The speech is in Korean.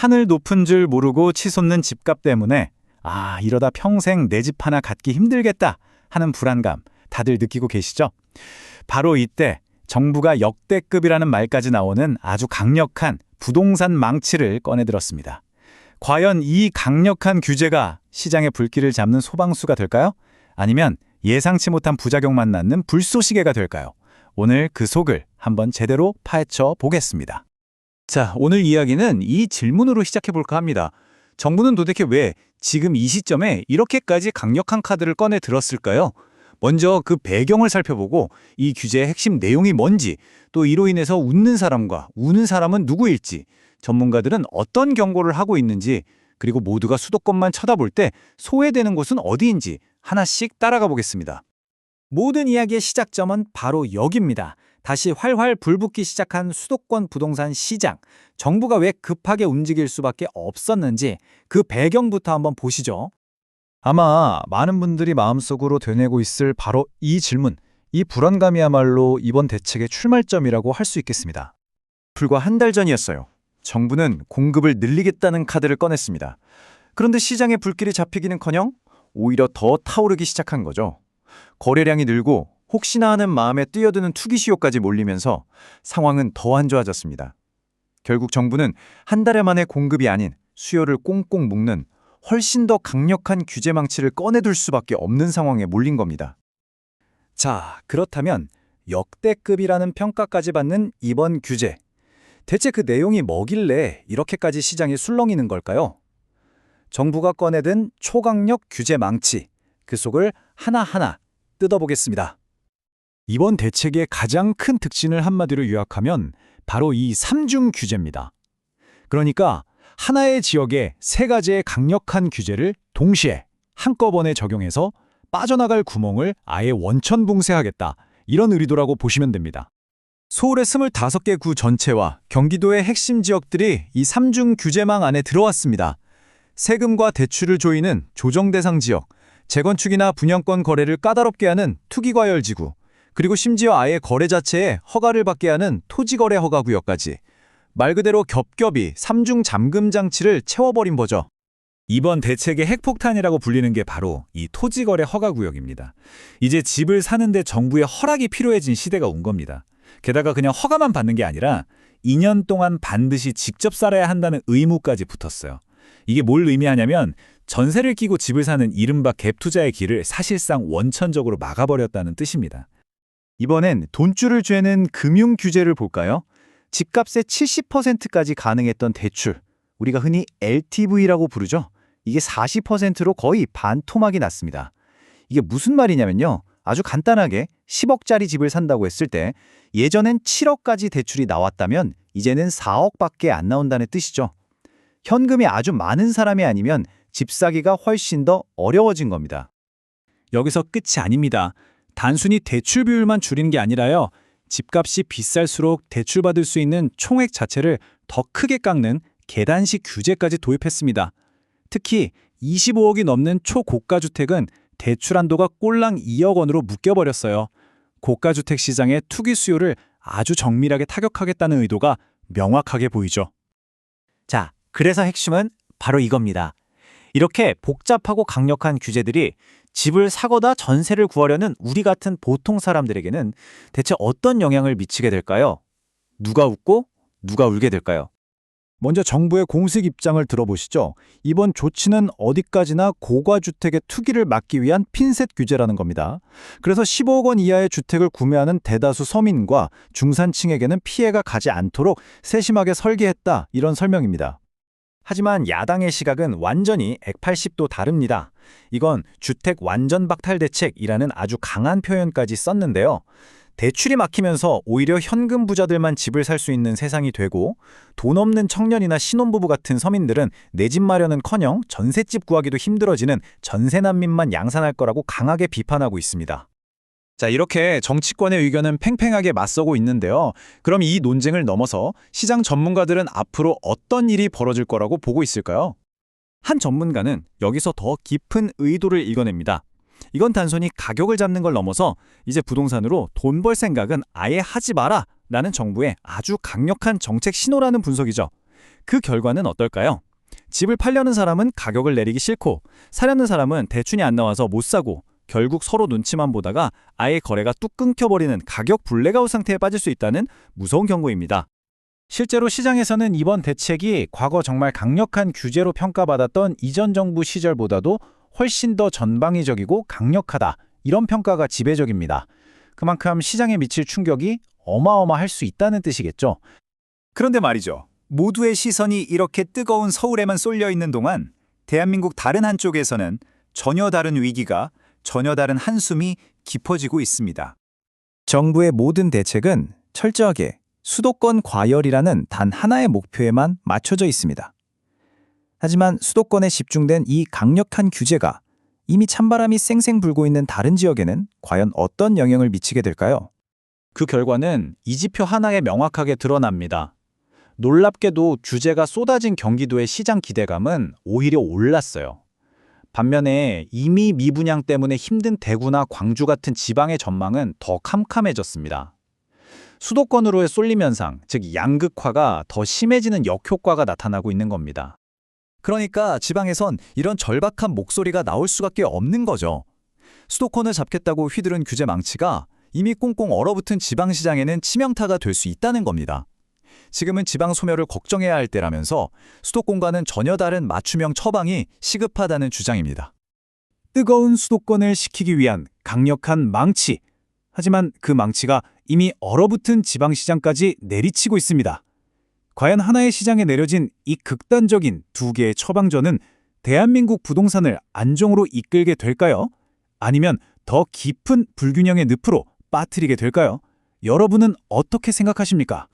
하늘 높은 줄 모르고 치솟는 집값 때문에 이러다 평생 내 집 하나 갖기 힘들겠다 하는 불안감 다들 느끼고 계시죠? 바로 이때 정부가 역대급이라는 말까지 나오는 아주 강력한 부동산 망치를 꺼내들었습니다. 과연 이 강력한 규제가 시장의 불길을 잡는 소방수가 될까요? 아니면 예상치 못한 부작용만 낳는 불쏘시개가 될까요? 오늘 그 속을 한번 제대로 파헤쳐 보겠습니다. 자, 오늘 이야기는 이 질문으로 시작해볼까 합니다. 정부는 도대체 왜 지금 이 시점에 이렇게까지 강력한 카드를 꺼내 들었을까요? 먼저 그 배경을 살펴보고 이 규제의 핵심 내용이 뭔지, 또 이로 인해서 웃는 사람과 우는 사람은 누구일지, 전문가들은 어떤 경고를 하고 있는지, 그리고 모두가 수도권만 쳐다볼 때 소외되는 곳은 어디인지 하나씩 따라가 보겠습니다. 모든 이야기의 시작점은 바로 여기입니다. 다시 활활 불붙기 시작한 수도권 부동산 시장. 정부가 왜 급하게 움직일 수밖에 없었는지 그 배경부터 한번 보시죠. 아마 많은 분들이 마음속으로 되뇌고 있을 바로 이 질문, 이 불안감이야말로 이번 대책의 출발점이라고 할 수 있겠습니다. 불과 한 달 전이었어요. 정부는 공급을 늘리겠다는 카드를 꺼냈습니다. 그런데 시장의 불길이 잡히기는커녕 오히려 더 타오르기 시작한 거죠. 거래량이 늘고 혹시나 하는 마음에 뛰어드는 투기 시효까지 몰리면서 상황은 더 안 좋아졌습니다. 결국 정부는 한 달 만에 공급이 아닌 수요를 꽁꽁 묶는 훨씬 더 강력한 규제 망치를 꺼내둘 수밖에 없는 상황에 몰린 겁니다. 자, 그렇다면 역대급이라는 평가까지 받는 이번 규제. 대체 그 내용이 뭐길래 이렇게까지 시장이 술렁이는 걸까요? 정부가 꺼내든 초강력 규제 망치, 그 속을 하나하나 뜯어보겠습니다. 이번 대책의 가장 큰 특징을 한마디로 요약하면 바로 이 삼중 규제입니다. 그러니까 하나의 지역에 세 가지의 강력한 규제를 동시에 한꺼번에 적용해서 빠져나갈 구멍을 아예 원천봉쇄하겠다, 이런 의도라고 보시면 됩니다. 서울의 25개 구 전체와 경기도의 핵심 지역들이 이 삼중 규제망 안에 들어왔습니다. 세금과 대출을 조이는 조정 대상 지역, 재건축이나 분양권 거래를 까다롭게 하는 투기과열지구, 그리고 심지어 아예 거래 자체에 허가를 받게 하는 토지거래 허가구역까지 말 그대로 겹겹이 삼중 잠금 장치를 채워버린 거죠. 이번 대책의 핵폭탄이라고 불리는 게 바로 이 토지거래 허가구역입니다. 이제 집을 사는데 정부의 허락이 필요해진 시대가 온 겁니다. 게다가 그냥 허가만 받는 게 아니라 2년 동안 반드시 직접 살아야 한다는 의무까지 붙었어요. 이게 뭘 의미하냐면 전세를 끼고 집을 사는 이른바 갭투자의 길을 사실상 원천적으로 막아버렸다는 뜻입니다. 이번엔 돈줄을 쬐는 금융 규제를 볼까요? 집값의 70%까지 가능했던 대출, 우리가 흔히 LTV라고 부르죠. 이게 40%로 거의 반토막이 났습니다. 이게 무슨 말이냐면요. 아주 간단하게 10억짜리 집을 산다고 했을 때 예전엔 7억까지 대출이 나왔다면 이제는 4억밖에 안 나온다는 뜻이죠. 현금이 아주 많은 사람이 아니면 집 사기가 훨씬 더 어려워진 겁니다. 여기서 끝이 아닙니다. 단순히 대출 비율만 줄이는 게 아니라요. 집값이 비쌀수록 대출받을 수 있는 총액 자체를 더 크게 깎는 계단식 규제까지 도입했습니다. 특히 25억이 넘는 초고가 주택은 대출 한도가 꼴랑 2억 원으로 묶여버렸어요. 고가주택 시장의 투기 수요를 아주 정밀하게 타격하겠다는 의도가 명확하게 보이죠. 자, 그래서 핵심은 바로 이겁니다. 이렇게 복잡하고 강력한 규제들이 집을 사거나 전세를 구하려는 우리 같은 보통 사람들에게는 대체 어떤 영향을 미치게 될까요? 누가 웃고 누가 울게 될까요? 먼저 정부의 공식 입장을 들어보시죠. 이번 조치는 어디까지나 고가주택의 투기를 막기 위한 핀셋 규제라는 겁니다. 그래서 15억 원 이하의 주택을 구매하는 대다수 서민과 중산층에게는 피해가 가지 않도록 세심하게 설계했다, 이런 설명입니다. 하지만 야당의 시각은 완전히 180도 다릅니다. 이건 주택 완전 박탈 대책이라는 아주 강한 표현까지 썼는데요. 대출이 막히면서 오히려 현금 부자들만 집을 살 수 있는 세상이 되고 돈 없는 청년이나 신혼부부 같은 서민들은 내 집 마련은커녕 전셋집 구하기도 힘들어지는 전세난민만 양산할 거라고 강하게 비판하고 있습니다. 자, 이렇게 정치권의 의견은 팽팽하게 맞서고 있는데요. 그럼 이 논쟁을 넘어서 시장 전문가들은 앞으로 어떤 일이 벌어질 거라고 보고 있을까요? 한 전문가는 여기서 더 깊은 의도를 읽어냅니다. 이건 단순히 가격을 잡는 걸 넘어서 이제 부동산으로 돈 벌 생각은 아예 하지 마라 라는 정부의 아주 강력한 정책 신호라는 분석이죠. 그 결과는 어떨까요? 집을 팔려는 사람은 가격을 내리기 싫고 사려는 사람은 대출이 안 나와서 못 사고 결국 서로 눈치만 보다가 아예 거래가 뚝 끊겨버리는 가격 블랙아웃 상태에 빠질 수 있다는 무서운 경고입니다. 실제로 시장에서는 이번 대책이 과거 정말 강력한 규제로 평가받았던 이전 정부 시절보다도 훨씬 더 전방위적이고 강력하다, 이런 평가가 지배적입니다. 그만큼 시장에 미칠 충격이 어마어마할 수 있다는 뜻이겠죠. 그런데 말이죠. 모두의 시선이 이렇게 뜨거운 서울에만 쏠려 있는 동안 대한민국 다른 한쪽에서는 전혀 다른 위기가, 전혀 다른 한숨이 깊어지고 있습니다. 정부의 모든 대책은 철저하게 수도권 과열이라는 단 하나의 목표에만 맞춰져 있습니다. 하지만 수도권에 집중된 이 강력한 규제가 이미 찬바람이 쌩쌩 불고 있는 다른 지역에는 과연 어떤 영향을 미치게 될까요? 그 결과는 이지표 하나에 명확하게 드러납니다. 놀랍게도 규제가 쏟아진 경기도의 시장 기대감은 오히려 올랐어요. 반면에 이미 미분양 때문에 힘든 대구나 광주 같은 지방의 전망은 더 캄캄해졌습니다. 수도권으로의 쏠림 현상, 즉 양극화가 더 심해지는 역효과가 나타나고 있는 겁니다. 그러니까 지방에선 이런 절박한 목소리가 나올 수밖에 없는 거죠. 수도권을 잡겠다고 휘두른 규제 망치가 이미 꽁꽁 얼어붙은 지방시장에는 치명타가 될 수 있다는 겁니다. 지금은 지방 소멸을 걱정해야 할 때라면서 수도권과는 전혀 다른 맞춤형 처방이 시급하다는 주장입니다. 뜨거운 수도권을 식히기 위한 강력한 망치. 하지만 그 망치가 이미 얼어붙은 지방시장까지 내리치고 있습니다. 과연 하나의 시장에 내려진 이 극단적인 두 개의 처방전은 대한민국 부동산을 안정으로 이끌게 될까요? 아니면 더 깊은 불균형의 늪으로 빠뜨리게 될까요? 여러분은 어떻게 생각하십니까?